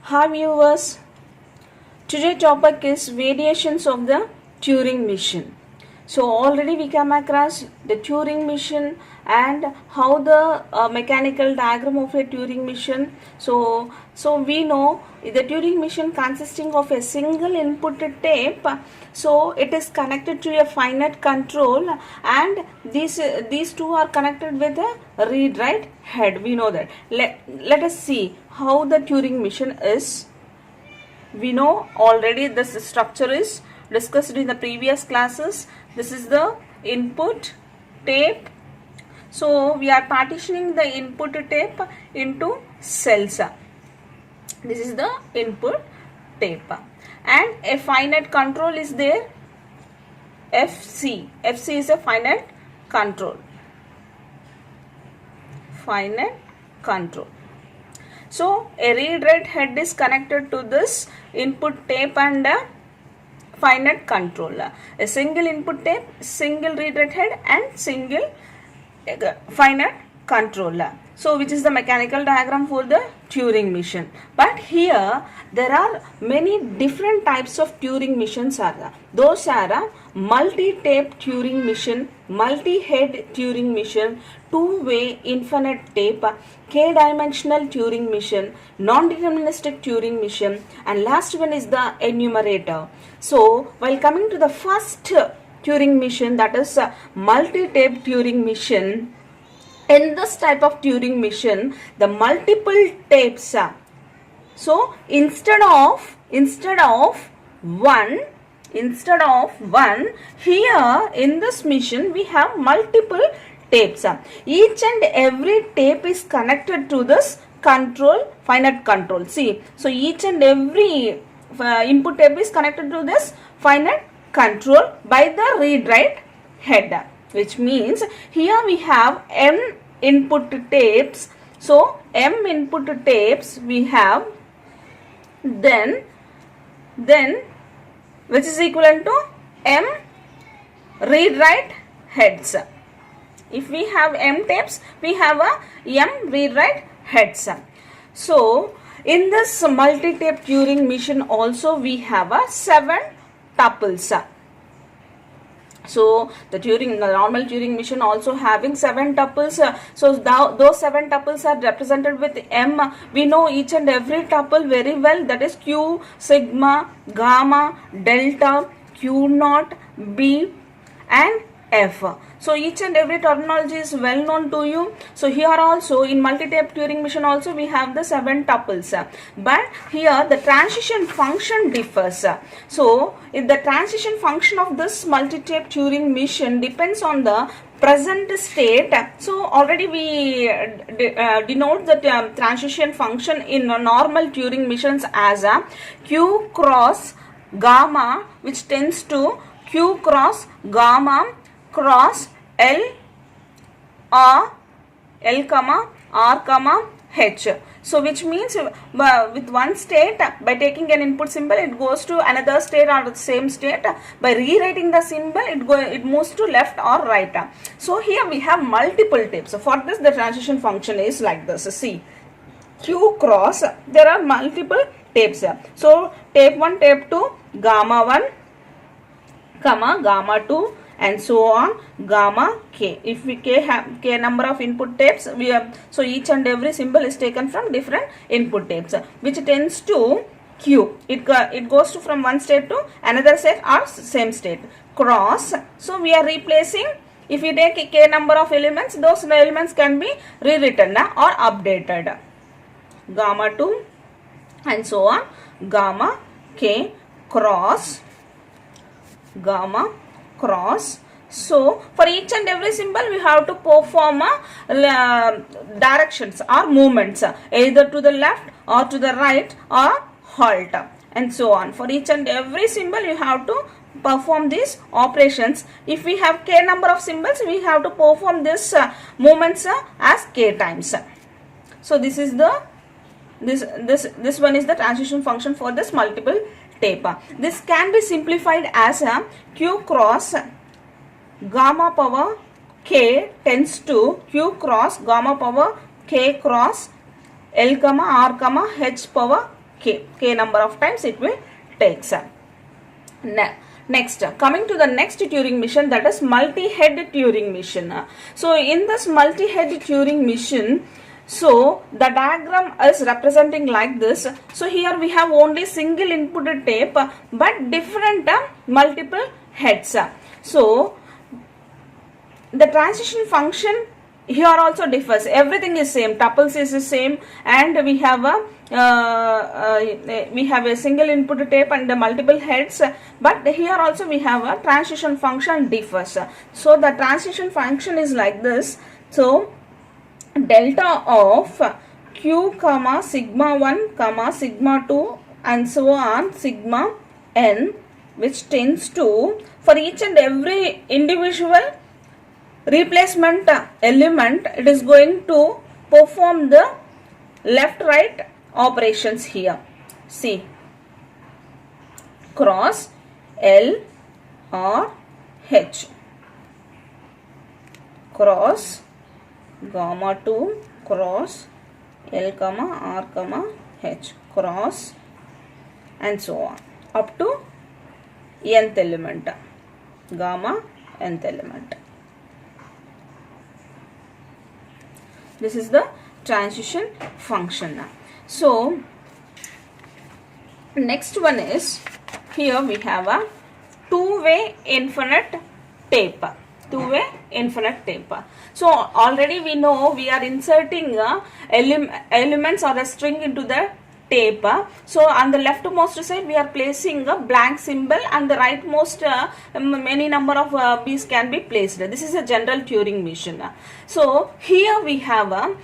Hi viewers, today's topic is variations of the Turing machine. So already we came across the Turing machine and how the mechanical diagram of a Turing machine. So we know the Turing machine consisting of a single input tape. So it is connected to a finite control, and these two are connected with a read-write head. We know that. Let us see how the Turing machine is. We know already this structure is discussed in the previous classes. This is the input tape. So we are partitioning the input tape into cells. This is the input tape, and a finite control is there, FC. FC is a finite control. So a read-write head is connected to this input tape and a finite controller. A single input tape, single read-write head and single finite controller. So which is the mechanical diagram for the Turing machine. But here there are many different types of Turing machines are there. Those are multi-tape Turing machine, multi-head Turing machine, two-way infinite tape, k-dimensional Turing machine, non-deterministic Turing machine, and last one is the enumerator. So while coming to the first Turing machine, that is multi-tape Turing machine, in this type of Turing machine, the multiple tapes. So instead of one, here in this machine we have multiple tapes. Each and every tape is connected to this finite control. See, so each and every input tape is connected to this finite control by the read-write head, which means here we have m input tapes. So m input tapes we have, then which is equivalent to m read-write heads. If we have m tapes, we have a m read-write heads. So in this multi-tape Turing machine also we have a 7 tuples. So the normal Turing machine also having 7 tuples. So those 7 tuples are represented with m. We know each and every tuple very well, that is q, sigma, gamma, delta, q naught, b and f. So each and every terminology is well known to you. So here also in multi-tape Turing machine also we have the 7 tuples. But here the transition function differs. So if the transition function of this multi-tape Turing machine depends on the present state. So already we denote the transition function in normal Turing machines as a q cross gamma, which tends to q cross gamma cross L or L comma R comma H. So which means with one state, by taking an input symbol, it goes to another state or the same state. By rewriting the symbol, it moves to left or right. So here we have multiple tapes. So for this the transition function is like this. See, q cross, there are multiple tapes. So tape 1, tape 2, gamma 1 comma gamma 2 and so on, gamma k. If we have k number of input tapes, we have, so each and every symbol is taken from different input tapes, which tends to q. It goes to from one state to another state or same state. Cross, so we are replacing. If you take k number of elements, those elements can be rewritten or updated. Gamma 2 and so on, gamma k cross gamma cross. So for each and every symbol we have to perform directions or movements, either to the left or to the right or halt and so on. For each and every symbol you have to perform these operations. If we have k number of symbols, we have to perform this movements as k times. So this is the this one is the transition function for this multiple tape. This can be simplified as a q cross gamma power k tends to q cross gamma power k cross L comma R comma H power k number of times it will take. Next, coming to the next Turing mission, that is multi-head Turing mission. So in this multi-head Turing mission, so the diagram is representing like this. So here we have only single input tape but different multiple heads. So the transition function here also differs. Everything is same, tuples is the same, and we have a single input tape and the multiple heads, but here also we have a transition function differs. So the transition function is like this. So delta of q comma sigma 1 comma sigma 2 and so on sigma n, which tends to, for each and every individual replacement element, it is going to perform the left right operations here. See, cross L or H, cross gamma 2, cross L comma R comma H, cross, and so on up to nth element, gamma nth element. This is the transition function. So next one is, here we have a two-way infinite tape. Two-way infinite tape. So already we know we are inserting elements or a string into the tape. So on the leftmost side we are placing a blank symbol, and the rightmost many number of bees can be placed. This is a general Turing mission. So here we have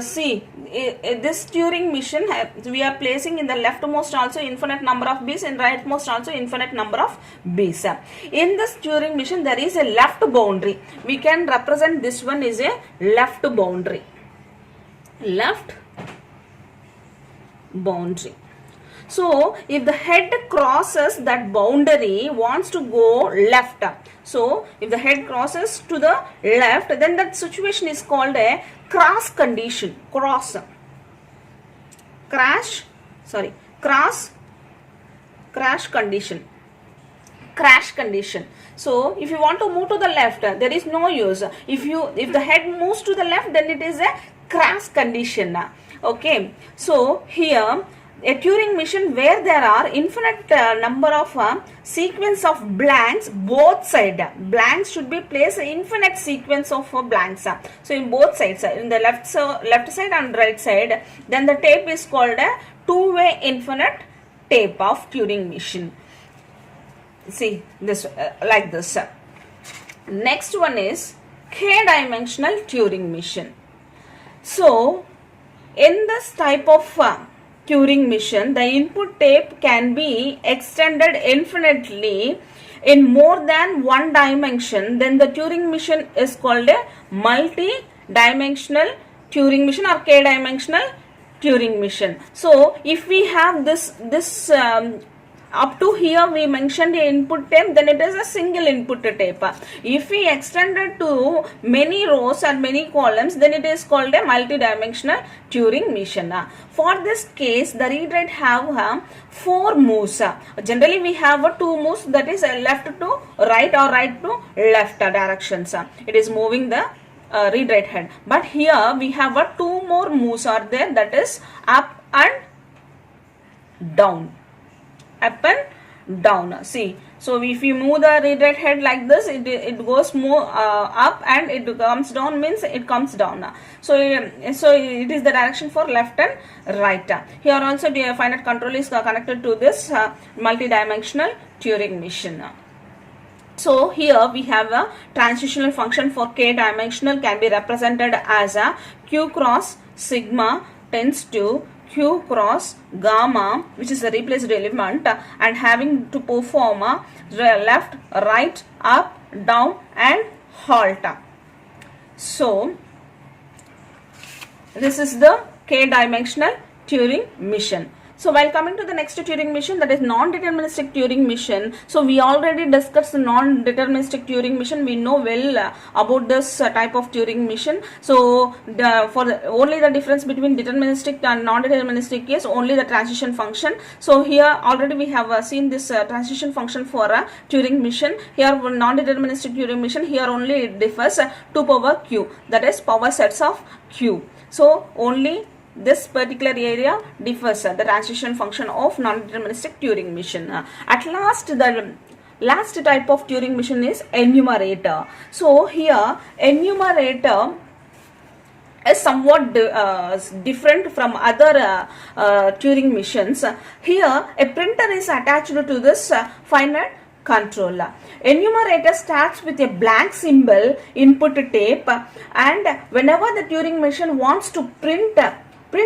see, this Turing mission we are placing in the leftmost also infinite number of bees, in rightmost also infinite number of bees. In this Turing mission there is a left boundary. We can represent this one is a left boundary. Left boundary. So if the head crosses that boundary, wants to go left, so if the head crosses to the left, then that situation is called a cross condition. Cross condition. Crash condition. So if you want to move to the left, there is no use. If the head moves to the left, then it is a crash condition. Okay, so here a Turing mission where there are infinite number of sequence of blanks both sides. Blanks should be placed infinite sequence of blanks. So in both sides, in the left side and right side, then the tape is called a two-way infinite tape of Turing mission. See this like this. Next one is k-dimensional Turing mission. So in this type of Turing mission, the input tape can be extended infinitely in more than one dimension. Then the Turing mission is called a multi-dimensional Turing mission or k-dimensional Turing mission. So if we have this up to here we mentioned the input tape, then it is a single input tape. If we extend it to many rows and many columns, then it is called a multi-dimensional Turing mission. For this case, the read write have 4 moves. Generally we have 2 moves, that is left to right or right to left directions. It is moving the read write head. But here we have 2 more moves are there, that is up and down. Up and down. See, so if you move the read write head like this, it goes more up, and it comes down means it comes down. So it is the direction for left and right. Here also the finite control is connected to this multi-dimensional Turing mission. So here we have a transitional function for k-dimensional can be represented as a q cross sigma tends to q cross gamma, which is the replaced element, and having to perform a left, right, up, down and halt. So this is the k-dimensional Turing mission. So while coming to the next Turing machine, that is non-deterministic Turing machine. So we already discussed the non-deterministic Turing machine. We know well about this type of Turing machine. So only the difference between deterministic and non-deterministic is only the transition function. So here already we have seen this transition function for a Turing machine. Here non-deterministic Turing machine, here only it differs 2 power q, that is power sets of q. So only this particular area differs the transition function of non-deterministic Turing machine. At last, the last type of Turing machine is enumerator. So here enumerator is somewhat different from other Turing machines. Here a printer is attached to this finite controller. Enumerator starts with a blank symbol input tape, and whenever the Turing machine wants to print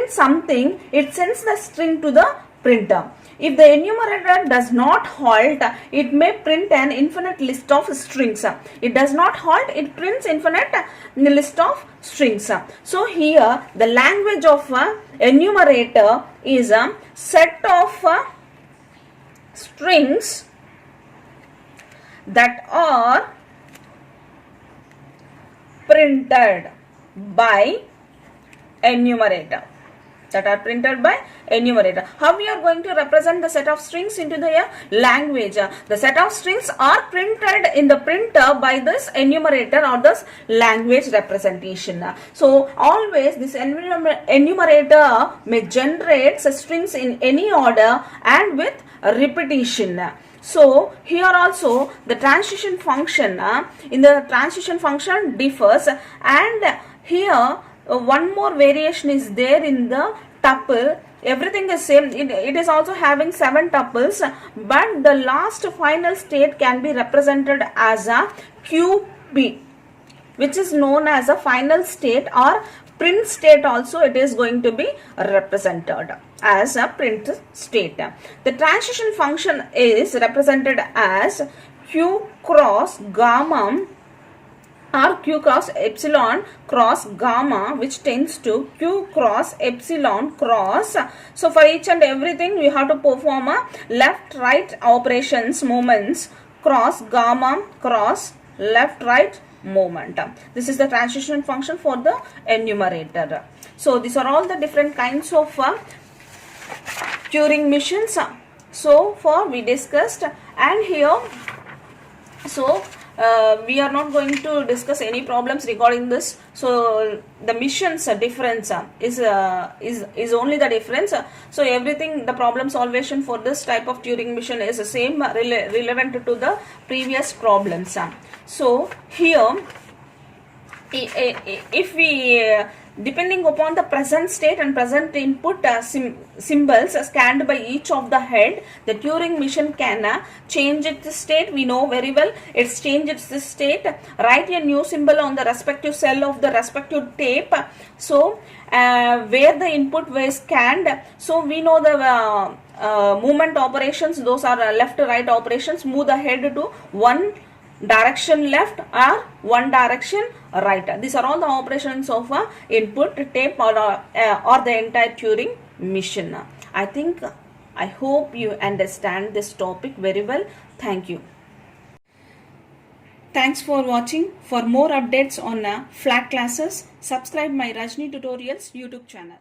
something, it sends the string to the printer. If the enumerator does not halt, it may print an infinite list of strings. It does not halt, it prints infinite list of strings. So here the language of enumerator is a set of strings that are printed by enumerator. How we are going to represent the set of strings into the language? The set of strings are printed in the printer by this enumerator or this language representation. So always this enumerator may generate strings in any order and with repetition. So here also the transition function differs, and here one more variation is there in the tuple. Everything is same. It is also having 7 tuples, but the last final state can be represented as a QP, which is known as a final state, or print state also it is going to be represented as a print state. The transition function is represented as Q cross gamma or Q cross epsilon cross gamma, which tends to Q cross epsilon cross. So for each and everything we have to perform a left right operations movements cross gamma cross left right movement. This is the transition function for the enumerator. So these are all the different kinds of Turing machines. So far we discussed, and here we are not going to discuss any problems regarding this. So the missions difference is only the difference. So everything, the problem solvation for this type of Turing machine is the same, relevant to the previous problems. So here if we depending upon the present state and present input symbols scanned by each of the head, the Turing machine can change its state. We know very well it's changed its state. Write a new symbol on the respective cell of the respective tape. So where the input was scanned, so we know the movement operations, those are left to right operations. Move the head to one direction left or one direction right. These are all the operations of input tape or the entire Turing machine. I hope you understand this topic very well. Thank you. Thanks for watching. For more updates on flat classes, subscribe my Rajni Tutorials YouTube channel.